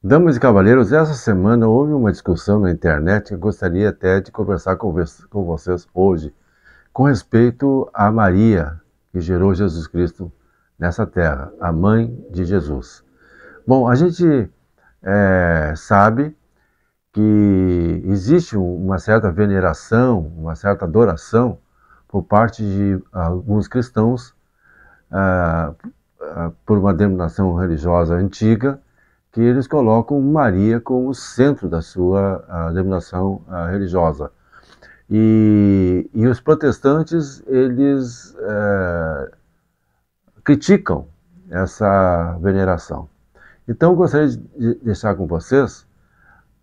Damas e cavalheiros, essa semana houve uma discussão na internet que eu gostaria até de conversar com vocês hoje, com respeito a Maria, que gerou Jesus Cristo nessa terra, a mãe de Jesus. Bom, a gente sabe que existe uma certa veneração, uma certa adoração por parte de alguns cristãos por uma denominação religiosa antiga, que eles colocam Maria como o centro da sua denominação religiosa. E os protestantes, eles criticam essa veneração. Então, eu gostaria de deixar com vocês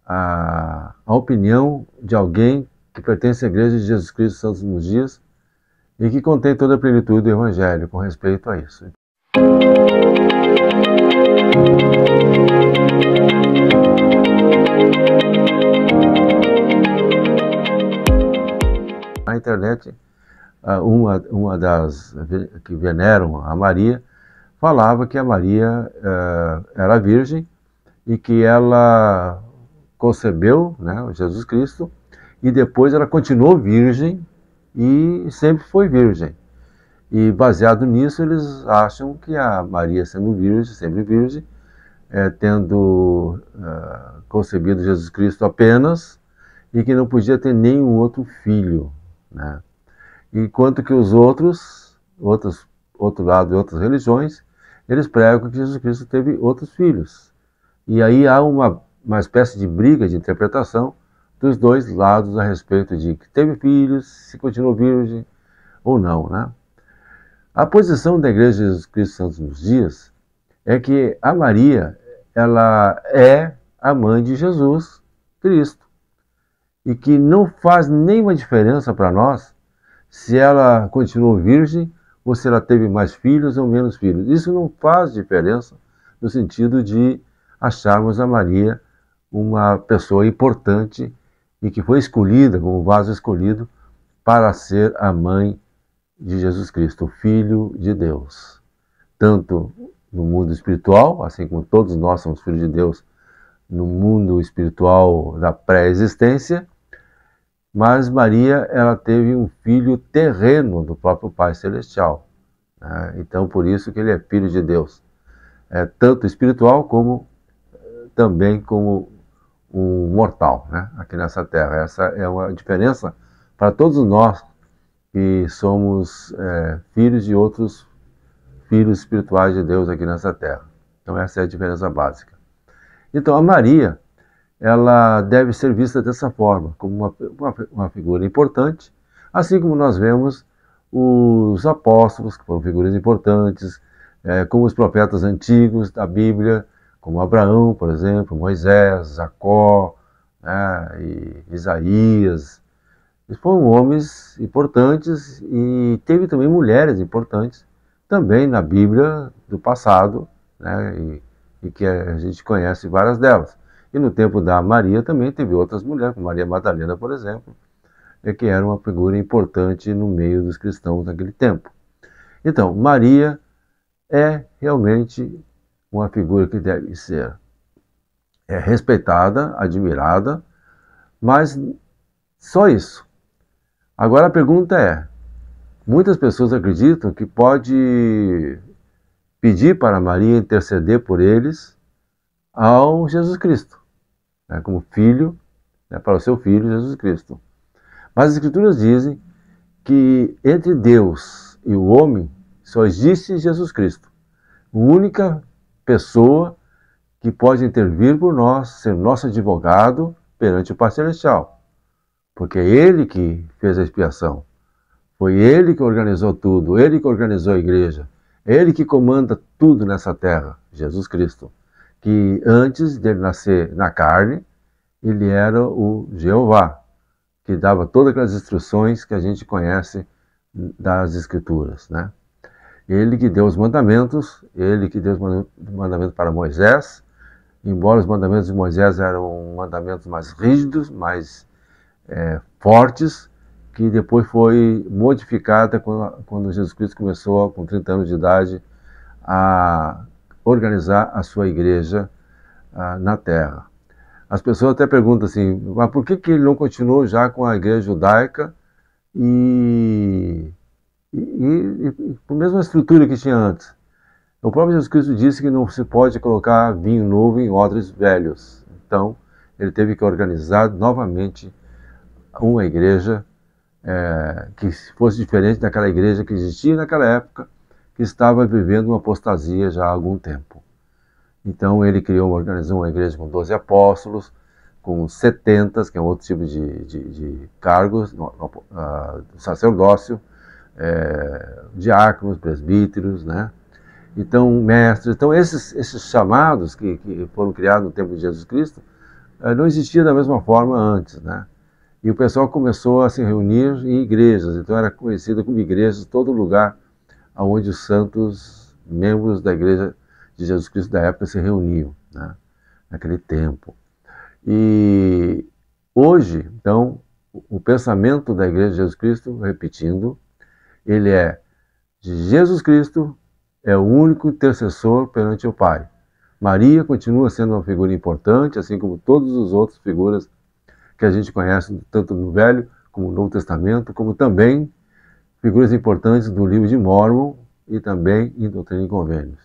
a opinião de alguém que pertence à Igreja de Jesus Cristo dos Santos nos Dias e que contém toda a plenitude do Evangelho com respeito a isso. Na internet, uma das que veneram a Maria falava que a Maria era virgem e que ela concebeu, né, o Jesus Cristo, e depois ela continuou virgem e sempre foi virgem. E baseado nisso, eles acham que a Maria, sendo virgem, sempre virgem, tendo concebido Jesus Cristo apenas, e que não podia ter nenhum outro filho, né? Enquanto que os outro lado, outras religiões, eles pregam que Jesus Cristo teve outros filhos. E aí há uma espécie de briga de interpretação dos dois lados a respeito de que teve filhos, se continuou virgem ou não, né? A posição da Igreja de Jesus Cristo Santos nos Dias é que a Maria, ela é a mãe de Jesus Cristo, e que não faz nenhuma diferença para nós se ela continuou virgem ou se ela teve mais filhos ou menos filhos. Isso não faz diferença no sentido de acharmos a Maria uma pessoa importante e que foi escolhida como vaso escolhido para ser a mãe de Jesus Cristo, o Filho de Deus. Tanto no mundo espiritual, assim como todos nós somos filhos de Deus no mundo espiritual da pré-existência, mas Maria, ela teve um filho terreno do próprio Pai Celestial, né? Então, por isso que ele é filho de Deus, tanto espiritual como também como um mortal, né? Aqui nessa terra. Essa é uma diferença para todos nós que somos filhos de outros filhos espirituais de Deus aqui nessa terra. Então, essa é a diferença básica. Então, a Maria, ela deve ser vista dessa forma, como uma figura importante, assim como nós vemos os apóstolos, que foram figuras importantes, como os profetas antigos da Bíblia, como Abraão, por exemplo, Moisés, Jacó, né, e Isaías. Eles foram homens importantes e teve também mulheres importantes também na Bíblia do passado, né, e que a gente conhece várias delas. E no tempo da Maria também teve outras mulheres, como Maria Madalena, por exemplo, que era uma figura importante no meio dos cristãos naquele tempo. Então, Maria é realmente uma figura que deve ser respeitada, admirada, mas só isso. Agora a pergunta é, muitas pessoas acreditam que pode pedir para Maria interceder por eles ao Jesus Cristo, né, como filho, né, para o seu filho Jesus Cristo. Mas as Escrituras dizem que entre Deus e o homem só existe Jesus Cristo, a única pessoa que pode intervir por nós, ser nosso advogado perante o Pai Celestial, porque é Ele que fez a expiação, foi Ele que organizou tudo, Ele que organizou a igreja, é Ele que comanda tudo nessa terra, Jesus Cristo, que antes dele nascer na carne, ele era o Jeová, que dava todas aquelas instruções que a gente conhece das Escrituras, né? Ele que deu os mandamentos, ele que deu os mandamentos para Moisés, embora os mandamentos de Moisés eram mandamentos mais rígidos, mais fortes, que depois foi modificada quando Jesus Cristo começou, com 30 anos de idade, a organizar a sua igreja na terra. As pessoas até perguntam assim, mas por que ele não continuou já com a igreja judaica e com a mesma estrutura que tinha antes? O próprio Jesus Cristo disse que não se pode colocar vinho novo em odres velhos. Então, ele teve que organizar novamente uma igreja que fosse diferente daquela igreja que existia naquela época, que estava vivendo uma apostasia já há algum tempo. Então ele organizou uma igreja com 12 apóstolos, com 70, que é um outro tipo de cargos, sacerdócio, diáconos, presbíteros, né? Então, mestres. Então, esses chamados que foram criados no tempo de Jesus Cristo não existiam da mesma forma antes, né? E o pessoal começou a se reunir em igrejas, então era conhecida como igrejas todo lugar onde os santos membros da igreja de Jesus Cristo da época se reuniam, né? Naquele tempo. E hoje, então, o pensamento da igreja de Jesus Cristo, repetindo, ele é de Jesus Cristo é o único intercessor perante o Pai. Maria continua sendo uma figura importante, assim como todas as outras figuras que a gente conhece tanto no Velho como no Novo Testamento, como também figuras importantes do livro de Mórmon e também em Doutrina e Convênios.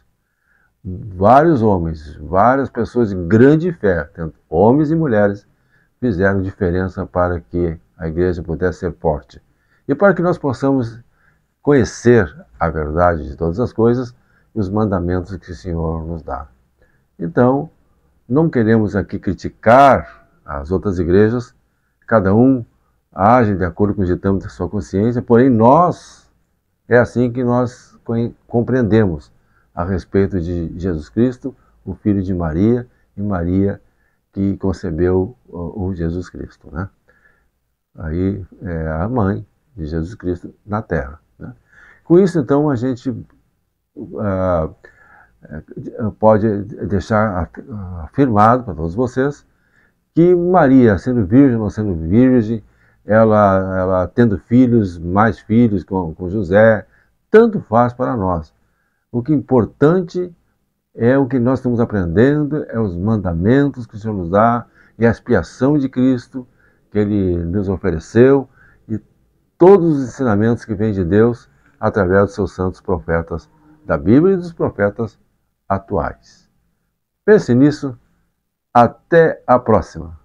Vários homens, várias pessoas de grande fé, tanto homens e mulheres, fizeram diferença para que a igreja pudesse ser forte. E para que nós possamos conhecer a verdade de todas as coisas e os mandamentos que o Senhor nos dá. Então, não queremos aqui criticar as outras igrejas, cada um age de acordo com o ditame da sua consciência, porém é assim que nós compreendemos a respeito de Jesus Cristo, o Filho de Maria, e Maria que concebeu o Jesus Cristo, né? Aí é a mãe de Jesus Cristo na Terra, né? Com isso, então, a gente pode deixar afirmado para todos vocês que Maria, sendo virgem ou não sendo virgem, ela tendo filhos, mais filhos com José, tanto faz para nós. O que é importante é o que nós estamos aprendendo, é os mandamentos que o Senhor nos dá, e a expiação de Cristo que Ele nos ofereceu, e todos os ensinamentos que vêm de Deus através dos seus santos profetas da Bíblia e dos profetas atuais. Pense nisso. Até a próxima.